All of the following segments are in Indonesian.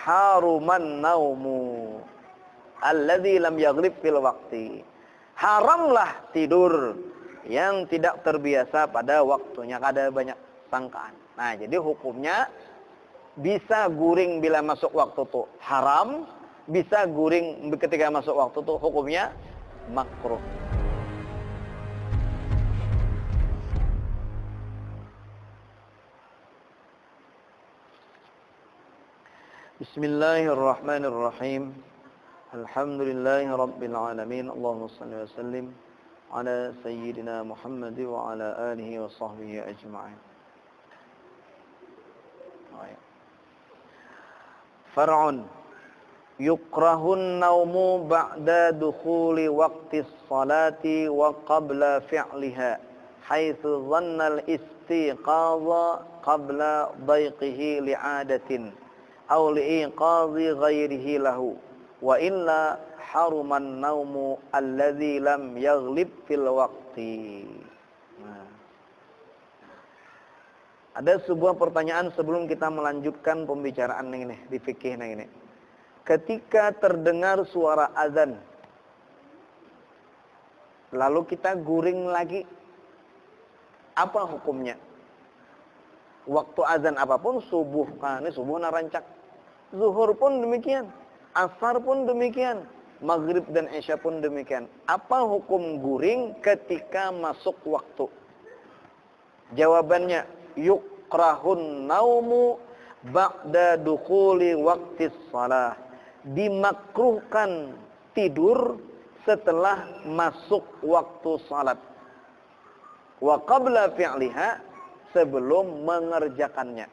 haruman naumu alladzi lam yaghlib fil waqti. Haramlah tidur yang tidak terbiasa pada waktunya. Ada banyak sangkaan. Nah, jadi hukumnya bisa guring bila masuk waktu itu haram, bisa guring ketika masuk waktu itu hukumnya makruh. Bismillahirrahmanirrahim. Alhamdulillahi rabbil alamin. Allahumma shalli wa sallim ala sayyidina Muhammad wa ala alihi wa sahbihi ajma'in. Far'un yukrahun naumu ba'da dukhuli waqtis salati wa qabla fi'liha haitsu dhanna al-istiqaza qabla dayqihi li'adatin aw li'iqazi ghairihi lahu wa illa haruman naumu alladzi lam yaghlib fil waqti. Ada sebuah pertanyaan sebelum kita melanjutkan pembicaraan ini di fikih ini. Ketika terdengar suara azan, lalu kita guring lagi, apa hukumnya? Waktu azan apapun, subuh, ini subuh narancak, zuhur pun demikian, asar pun demikian, maghrib dan isya pun demikian. Apa hukum guring ketika masuk waktu? Jawabannya, yukrahun naumu ba'da dukhuli waqtis shalah. Dimakruhkan tidur setelah masuk waktu salat. Wa qabla fi'liha, sebelum mengerjakannya.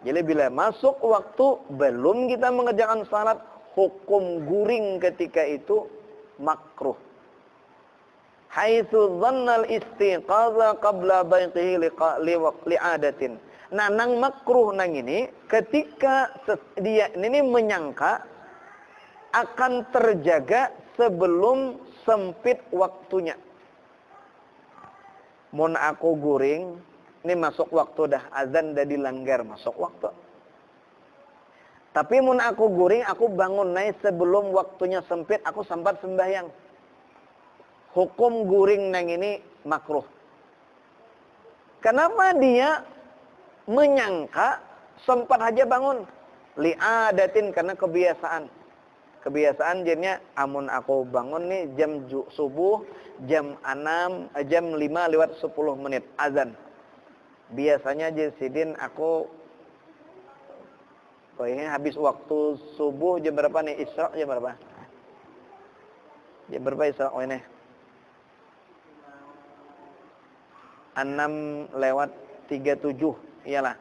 Jadi bila masuk waktu belum kita mengerjakan salat, hukum guring ketika itu makruh. Haitsu dhannal istiqaza qabla dayqihi li'adatin. Nah, nang makruh nang ini ketika dia ini menyangka akan terjaga sebelum sempit waktunya. Mun aku guring, ini masuk waktu dah, azan dah dilanggar masuk waktu. Tapi mun aku guring, aku bangun naik sebelum waktunya sempit, aku sempat sembahyang. Hukum guring nang ini makruh. Kenapa dia menyangka sempat aja bangun? Li'adatin, karena kebiasaan. Kebiasaan jadinya amun aku bangun nih jam subuh, jam 5 lewat 10 menit azan. Biasanya Sidin aku kayaknya habis waktu subuh jam berapa nih? Isra jam berapa? Jam berapa Isra ini? 6 lewat 37, iyalah.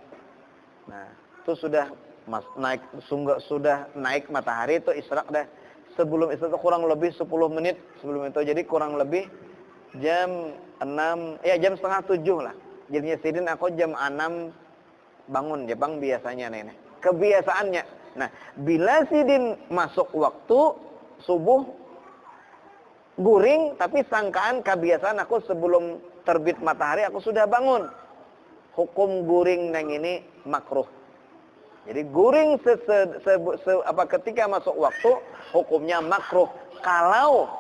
Nah, itu sudah sudah naik matahari itu Isra dah. Sebelum Isra itu kurang lebih 10 menit sebelum itu. Jadi kurang lebih jam 6, ya jam setengah 7 lah. Jadinya Sidin aku jam 6 bangun, Jepang biasanya nih. Kebiasaannya. Nah, bila Sidin masuk waktu subuh guring, tapi sangkaan kebiasaan aku sebelum terbit matahari aku sudah bangun. Hukum guring nang ini makruh. Jadi guring ketika masuk waktu hukumnya makruh kalau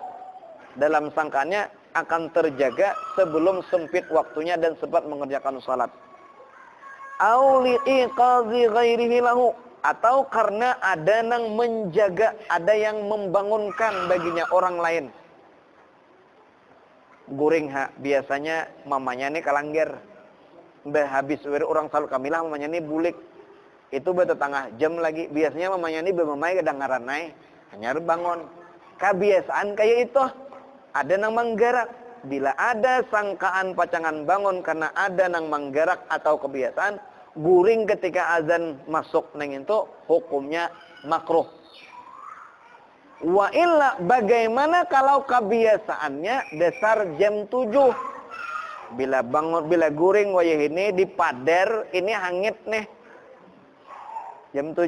dalam sangkanya akan terjaga sebelum sempit waktunya dan sempat mengerjakan salat. Au li'iqazi ghairihi lahu, atau karena ada yang menjaga, ada yang membangunkan baginya orang lain. Guring biasanya mamanya nih kalangger. Mbah habis orang salat kamilah mamanya nih bulik. Itu bertetangah jam lagi. Biasanya mamanya nih bermamai kedengaran naik. Hanya bangun. Kebiasaan kayak itu. Ada nang menggerak. Bila ada sangkaan pacangan bangun karena ada nang menggerak atau kebiasaan, guring ketika azan masuk neng itu hukumnya makruh. Wa illa, bagaimana kalau kebiasaannya dasar jam 7? Bila bangun, bila guring wayah ini di pader, ini hangit nih. Jam 7.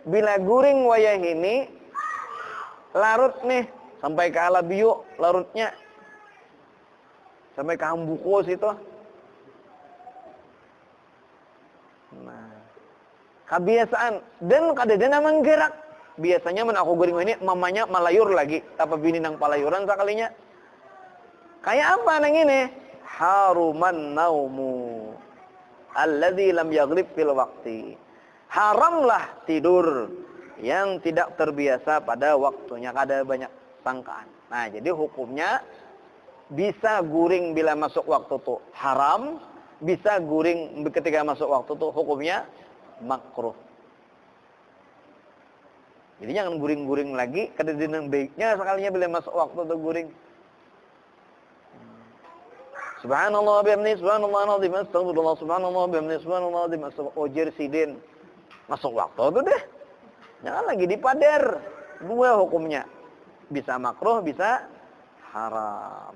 Bila guring wayah ini larut nih sampai ke Alabiu larutnya. Sampai ke Hambukus itu. Nah, kebiasaan dan kadang-kadang menggerak. Biasanya men aku goreng ini mamanya malayur lagi, tapi bini nang palayuran sakalinya. Kayak apa nang ini? Haruman naumu alladzi lam yaghrib fil waqti. Haramlah tidur yang tidak terbiasa pada waktunya, ada banyak sangkaan. Nah, jadi hukumnya bisa guring bila masuk waktu itu haram, bisa guring ketika masuk waktu itu hukumnya makruh. Jadi jangan guring-guring lagi, kada dinang baiknya sekalinya bila masuk waktu itu guring. Subhanallah bihamdihi subhanallah alazim astagfirullah subhanallah bihamdihi subhanallah alazim ojir sidin. Masuk waktu itu deh. Jangan lagi dipader. Dua hukumnya. Bisa makruh, bisa haram.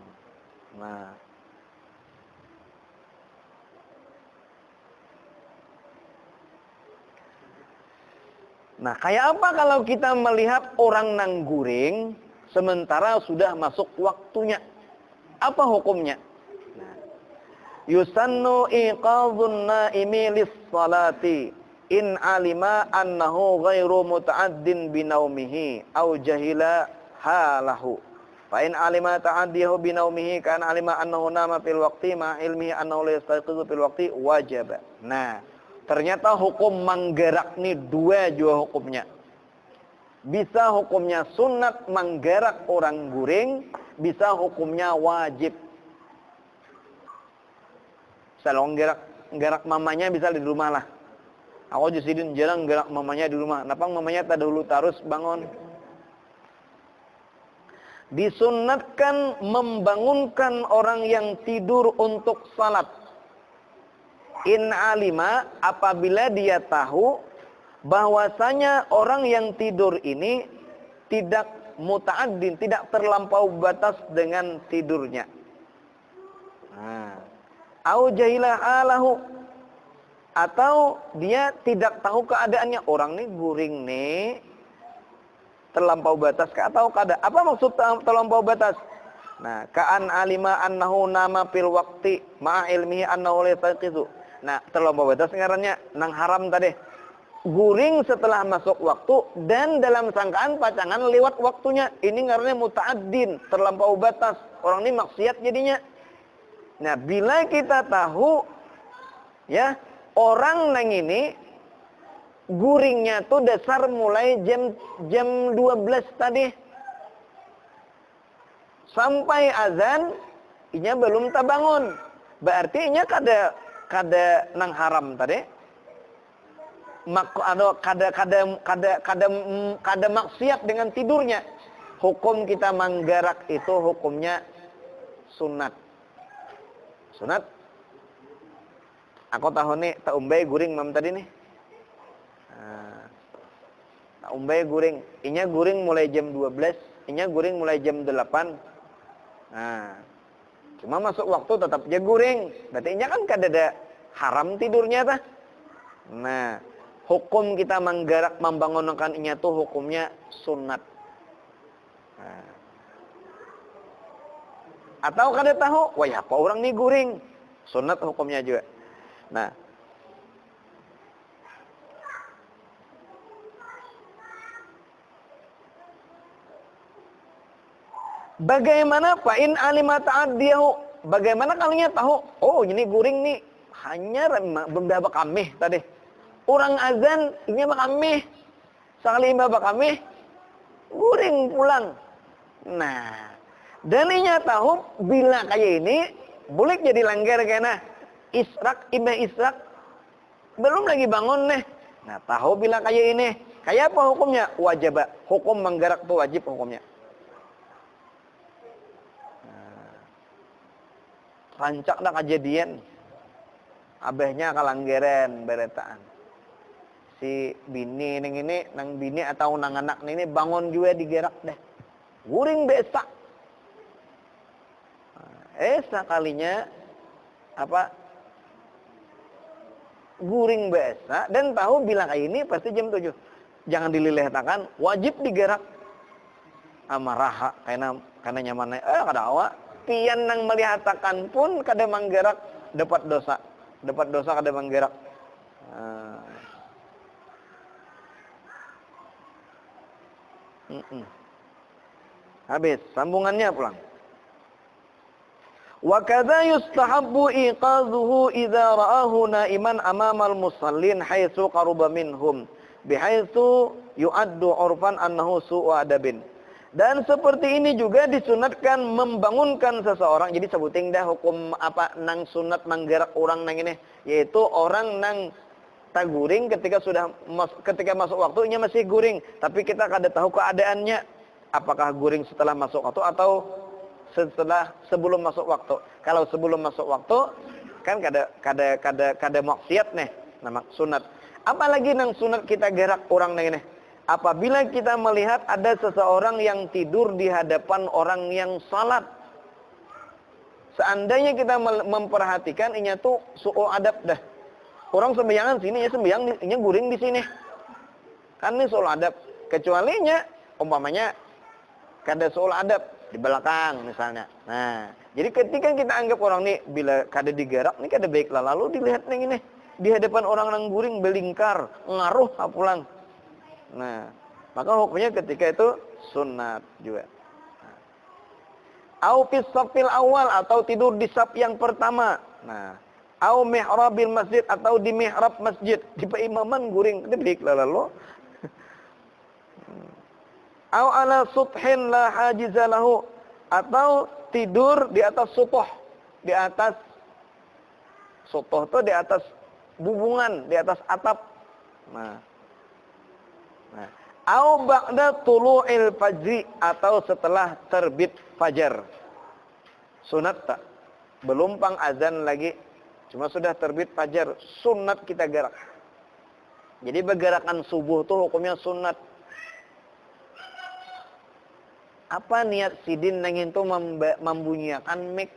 Nah. Nah, kayak apa kalau kita melihat orang nang guring sementara sudah masuk waktunya? Apa hukumnya? Nah, yusannu iqadhun naimi lis-salati in alima annahu ghairu muta'addin binaumihi aw jahila halahu. Fa in alima ta'addihu binaumihi kan alima annahu nama fil waqti ma ilmihi annahu la yastaqizu fil waqti wajib. Nah, ternyata hukum menggerak nih dua juga hukumnya. Bisa hukumnya sunat menggerak orang guring, bisa hukumnya wajib. Salong gerak mamanya bisa di rumah lah. Aku jusidin jarang gerak mamanya di rumah. Napang mamanya tak dahulu tarus bangun. Disunatkan membangunkan orang yang tidur untuk salat. In alima, apabila dia tahu bahwasanya orang yang tidur ini tidak muta'addin, tidak terlampau batas dengan tidurnya. Au jahilah alahu, atau dia tidak tahu keadaannya. Orang nih guring nih terlampau batas atau kada. Apa maksud terlampau batas? Nah, ka'an alima annahu nama fil waqti ma'a ilmihi annahu la yastaqizu. Nah, terlampau batas ngarannya nang haram tadi. Guring setelah masuk waktu dan dalam sangkaan pacangan lewat waktunya. Ini ngarannya muta'addin, terlampau batas. Orang ini maksiat jadinya. Nah, bila kita tahu ya, orang nang ini guringnya tuh dasar mulai jam 12 tadi sampai azan inya belum tabangun. Berarti inya kada nang haram tadi. Kada maksiat dengan tidurnya. Hukum kita menggerak itu hukumnya sunat. Sunat. Aku tahu nih tak umbai guring mam tadi nih. Tak umbai guring. Inya guring mulai jam 12, inya guring mulai jam 8. Nah, cuma masuk waktu tetap dia guring. Berarti inya kan kada ada haram tidurnya tah. Nah, hukum kita menggerak membangunkan inya tuh hukumnya sunat. Nah. Atau kada tahu, wah ya apa orang nih guring. Sunat hukumnya juga. Nah, bagaimana fa'in alima ta'addiyahu? Bagaimana kalau nya tahu? Oh, ini guring nih. Hanya benda bakamih tadi. Orang azan ini bakamih. Sekali bakamih guring pulang. Nah, dan inya tahu bila kayak ini boleh jadi langgar kena israk israk belum lagi bangun nih. Nah, tahu bila kayak ini, kayak apa hukumnya? Wajib. Hukum menggerak itu wajib hukumnya. Rancak dah kejadian. Abahnya kalanggeran beretaan. Si bini nang bini atau nang anak ini bangun juga digerak deh. Guring besak. Sekalinya apa? Guring besak dan tahu bilang kayak ini pasti jam 7. Jangan dilelehtakan, wajib digerak. Amarah karena nyaman. Kada awak. Pian nang melihatakan pun kada manggerak dapat dosa. Dapat dosa kada manggerak. Habis, sambungannya pulang. Wa kadza yustahabbu iqazuhu idza ra'ahu na'iman amamal musallin haitsu qaruba minhum bihaitsu yu'addu 'urfan annahu su'u adabin. Dan seperti ini juga disunatkan membangunkan seseorang. Jadi sebuting dah hukum apa nang sunat manggerak orang nang ini, yaitu orang nang taguring ketika masuk waktunya masih guring, tapi kita kada tahu keadaannya apakah guring setelah masuk waktu atau sebelum masuk waktu. Kalau sebelum masuk waktu kan kada maksiat nih, nama sunat. Apalagi nang sunat kita gerak orang nang ini. Apabila kita melihat ada seseorang yang tidur di hadapan orang yang salat. Seandainya kita memperhatikan inya tuh su'u adab dah. Orang sembayangan sini ya sembayang inya guring di sini. Kan ini su'u adab. Kecualinya umpamanya kada su'u adab di belakang misalnya. Nah, jadi ketika kita anggap orang ini bila kada digerak, ini kada baiklah. Lalu dilihat yang ini di hadapan orang yang guring belingkar, ngaruh pulang. Nah, maka hukumnya ketika itu sunat juga. Au fis safil awal atau tidur di saf yang pertama. Nah, au mihrabil masjid atau di mihrab masjid, di peimaman guring, kada baiklah lalu. Au ala suthin la hajiza lahu atau tidur di atas sutoh, di atas sutoh itu di atas bubungan, di atas atap. Nah. Au ba'da tulu'il fajri atau setelah terbit fajar. Sunat tak? Belum pang azan lagi, cuma sudah terbit fajar, sunat kita gerak. Jadi bergerakan subuh tuh hukumnya sunat. Apa niat sidin nang itu membunyikan mik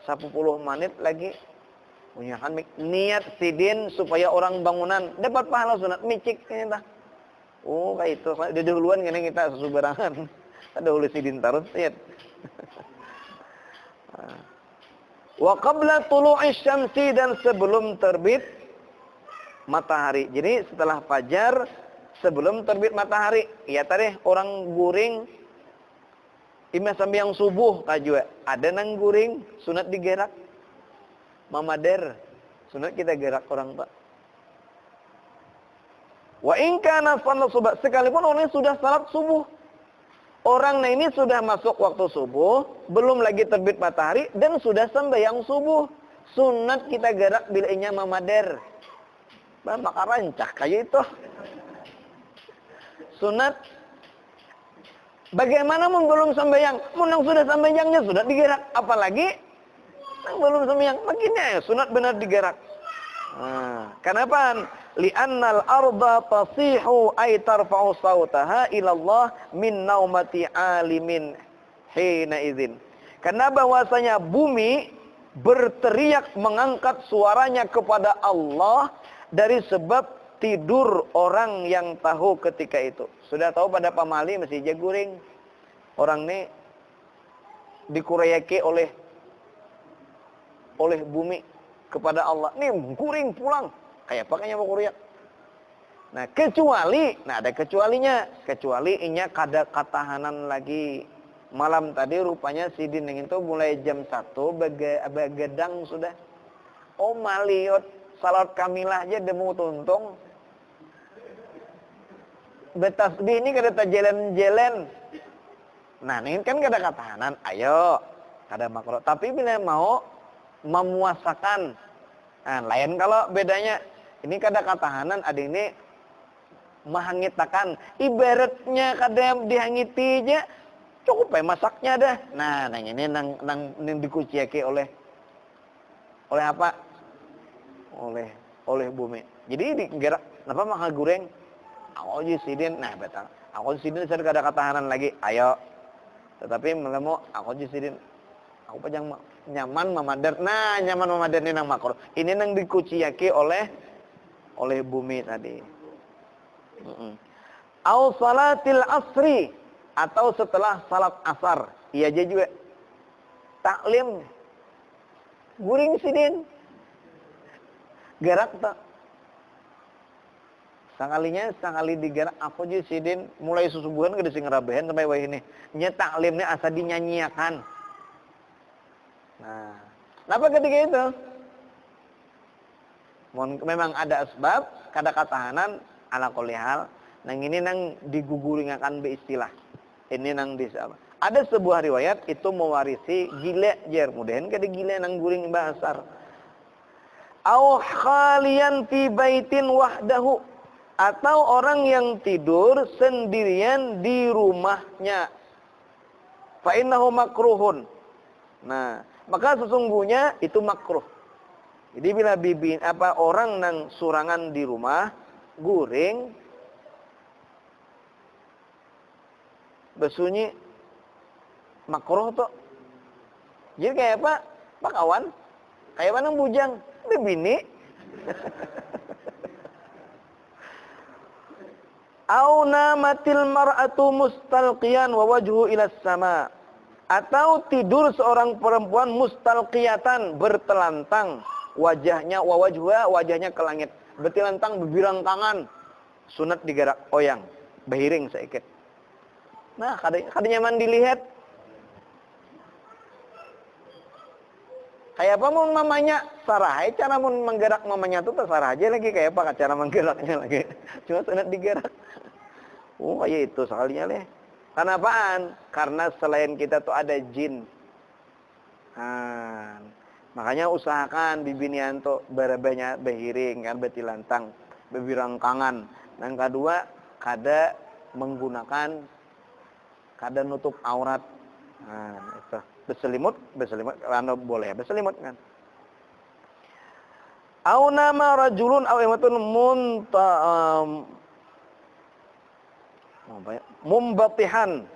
10 menit lagi bunyikan mik. Niat sidin supaya orang bangunan dapat pahala sunat micik kayaknya. Oh, kayak itu. Di dahuluan kena kita sesubarangan. Ada oleh sidin tarut niat. Wa qabla tulu'i syamsi dan sebelum terbit matahari. Jadi setelah fajar sebelum terbit matahari. Ya tadi orang guring imam sambil yang subuh tajwa ada nang guring sunat digerak mamader sunat kita gerak orang pak. Wa in kana salat subuh sekalipun orang sudah salat subuh, orang ini sudah masuk waktu subuh, belum lagi terbit matahari dan sudah sembahyang subuh, sunat kita gerak bila inya mamader. Maka rancak kayak itu sunat. Bagaimana belum sembahyang? Menang sudah sembahyangnya sudah digerak. Apalagi belum sembahyang. Begini sunat benar digerak. Nah, kenapa? Li'annal arda tasihu ay tarfa'u sautaha ila Allah min naumati alimin hina idzin. Karena bahwasanya bumi berteriak mengangkat suaranya kepada Allah dari sebab tidur orang yang tahu ketika itu. Sudah tahu pada pamali masih jaguring. Orang ini dikurayaki oleh bumi kepada Allah. Nih guring pulang. Kayak pakainya mau kuriak. Nah, ada kecualinya. Kecuali inya kada katahanan lagi. Malam tadi rupanya si Dining itu mulai jam 1 begadang sudah. Oh maliot salat kamilah aja demu tuntung. Betasbih ini kada jalan-jalan. Nah, ini kan kada katahanan. Ayo, kada makro. Tapi bila mau memuasakan. Nah, lain kalau bedanya. Ini kada katahanan, ada ini mahangitakan. Ibaratnya kada dihangiti aja. Cukup masaknya dah. Nah, ini nang dikuciaki oleh apa? Oleh bumi. Jadi digerak. Kenapa makan goreng? Aku aja sidin. Nah, betul. Aku sidin saya kada katahanan lagi. Ayo. Tetapi melemu aku aja sidin. Aku pajang nyaman mamader. Nah, nyaman mamader ini nang makro. Ini nang dikuciaki oleh bumi tadi. Au salatil asri atau setelah salat asar. Iya aja juga. Taklim. Guring sidin. Gerak tak. Sakali digerak aku aja sidin mulai susubuhan ke desi ngerabehan sampai wah ini. Nya taklimnya asa dinyanyiakan. Nah, kenapa ketika itu? Memang ada asbab, kada katahanan ala kulli hal. Nang ini nang diguguringakan be istilah. Ini nang apa? Ada sebuah riwayat itu mewarisi gile jer mudahan kada gile nang guring basar. Au khalian fi baitin wahdahu, atau orang yang tidur sendirian di rumahnya. Fa innahu makruhun. Nah, maka sesungguhnya itu makruh. Jadi bila orang nang surangan di rumah guring besunyi makruh tuh. Jadi kayak apa? Pak kawan, kayak mana bujang, udah bini. Au namatil mar'atu mustalqiyan wa wajhu ila sama. Atau tidur seorang perempuan mustalqiyatan, bertelantang, wajahnya wajahnya ke langit, bertelantang berbirangkangan, sunat digerak oyang, behiring saikit. Nah, kada nyaman dilihat. Kayak apa mun mamanya sarah, cara mun menggerak mamanya tuh terserah aja lagi kayak apa cara menggeraknya lagi. Cuma sunat digerak. Oh, kayak itu soalnya leh. Kenapaan? Karena selain kita tuh ada jin. Nah, makanya usahakan bibinian tuh berebenya behiring kan betilantang, bebirangkangan. Yang kedua, kada menggunakan kada nutup aurat. Nah, itu. Berselimut, karena boleh berselimut kan. Au nama rajulun aw imatun mumbatihan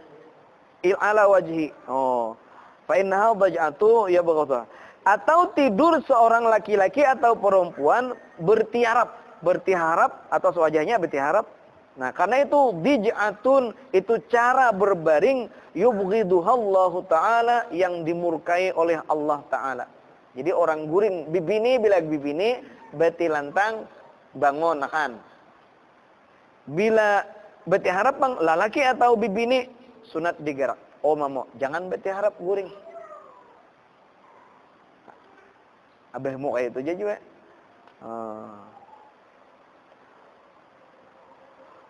ala wajhi. Oh. Fa innaha baj'atu ya baghata. Atau tidur seorang laki-laki atau perempuan bertiharap atas wajahnya bertiharap. Nah, karena itu bij'atun, itu cara berbaring yubghiduhallahu ta'ala, yang dimurkai oleh Allah ta'ala. Jadi orang guring bibini bila bibini betilantang bangun akan. Bila bertiharap bang lalaki atau bibini sunat digerak. Oh mamo, jangan bertiharap guring. Abah mau kayak itu aja juga.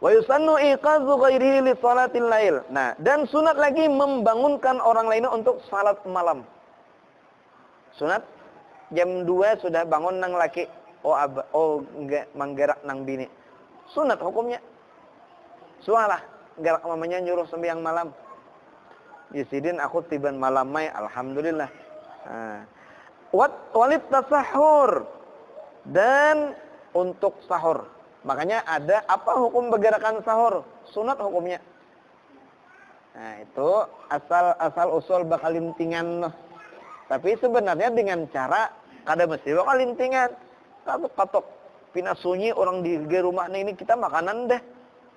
Wa yusannu iqazu ghairihi li salatil lail. Nah, dan sunat lagi membangunkan orang lainnya untuk salat malam. Sunat jam 2 sudah bangun nang laki. Enggak menggerak nang bini. Sunat hukumnya. Sualah gerak mamanya nyuruh sembahyang malam. Yisidin aku tiban malam mai alhamdulillah. Walit tasahur, dan untuk sahur. Makanya ada apa hukum bergerakan sahur? Sunat hukumnya. Nah, itu asal usul bakal lintingan. Tapi sebenarnya dengan cara kada mesti bakal lintingan. Katok pina sunyi orang di rumah ini kita makanan deh.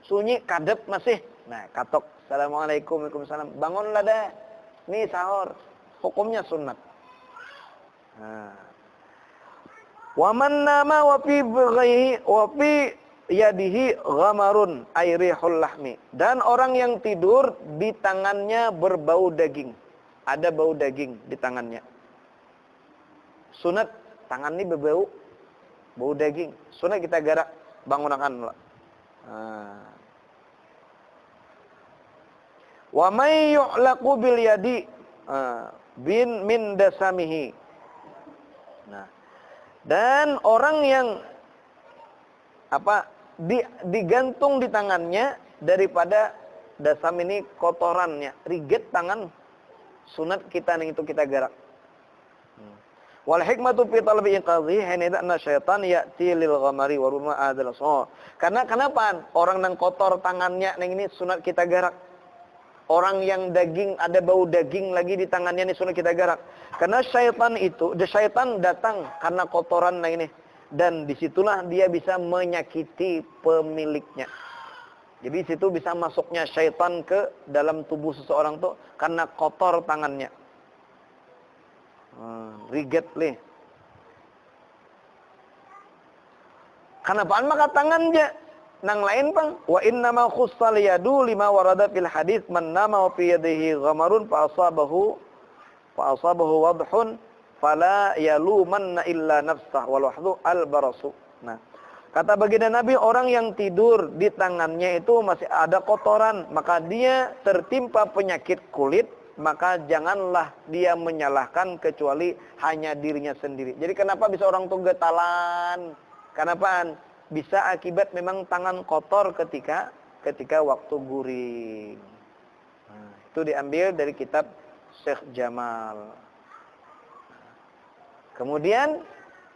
Sunyi kadep masih. Nah, katok. Assalamualaikum, waalaikumsalam. Bangunlah dah. Nih sahur. Hukumnya sunat. Nah. Wa man nama wa fi yadihi ghamarun ayrihul lahmi. Dan orang yang tidur di tangannya berbau daging. Ada bau daging di tangannya. Sunat tangan ini berbau bau daging. Sunat kita gerak bangunakan. Wa may yu'laqu bil yadi bin min dasamihi. Nah, dan orang yang digantung di tangannya daripada dasam ini kotorannya, riget tangan, sunat kita nih itu kita gerak. Wal hikmatu fi talabi inqadhi hina anna syaitan ya'ti lil ghamari wa ruma adal so. Karena kenapa orang nang kotor tangannya nang ini sunat kita gerak. Orang yang daging, ada bau daging lagi di tangannya ini sunat kita gerak. Karena syaitan datang karena kotoran nah ini. Dan disitulah dia bisa menyakiti pemiliknya. Jadi situ bisa masuknya syaitan ke dalam tubuh seseorang tuh karena kotor tangannya. Riget leh. Kenapaan maka tangannya? nang lain pang wa innama khussal yadu lima warada fil hadis man nama fi yadihi ghamarun fa asabahu wadhun fala yalumanna illa nafsah wal wahdu al barasu. Nah, kata baginda Nabi, orang yang tidur di tangannya itu masih ada kotoran, maka dia tertimpa penyakit kulit, maka janganlah dia menyalahkan kecuali hanya dirinya sendiri. Jadi kenapa bisa orang tuh getalan? Kenapaan? Bisa akibat memang tangan kotor ketika waktu guring. Nah, itu diambil dari kitab Syekh Jamal. Kemudian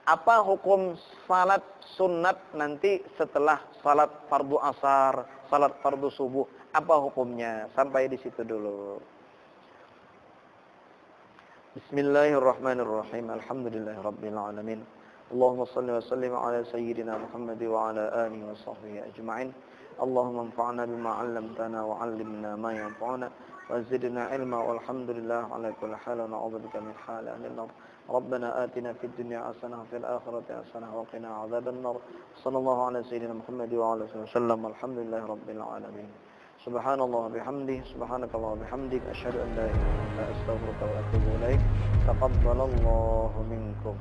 apa hukum salat sunat nanti setelah salat fardu asar, salat fardu subuh? Apa hukumnya? Sampai di situ dulu. Bismillahirrahmanirrahim. Alhamdulillahirabbil alamin. Allahumma shalli wa sallim ala sayyidina Muhammad wa ala alihi wa sahbihi ajma'in. Allahumma anfa'na bima 'allamtana wa 'allimna ma yanfa'una wa zidna ilma walhamdulillah ala kulli hal wa na'udzubika min halil nar. ربنا آتنا في الدنيا حسنة وفي الآخرة حسنة وقنا عذاب النار. صلى الله على سيدنا محمد وعلى آله وسلم. الحمد لله رب العالمين. سبحان الله وبحمده سبحانك الله وبحمدك أشهد أن لا إله إلا أنت أستغفرك وأتوب إليك. تقبل الله منكم.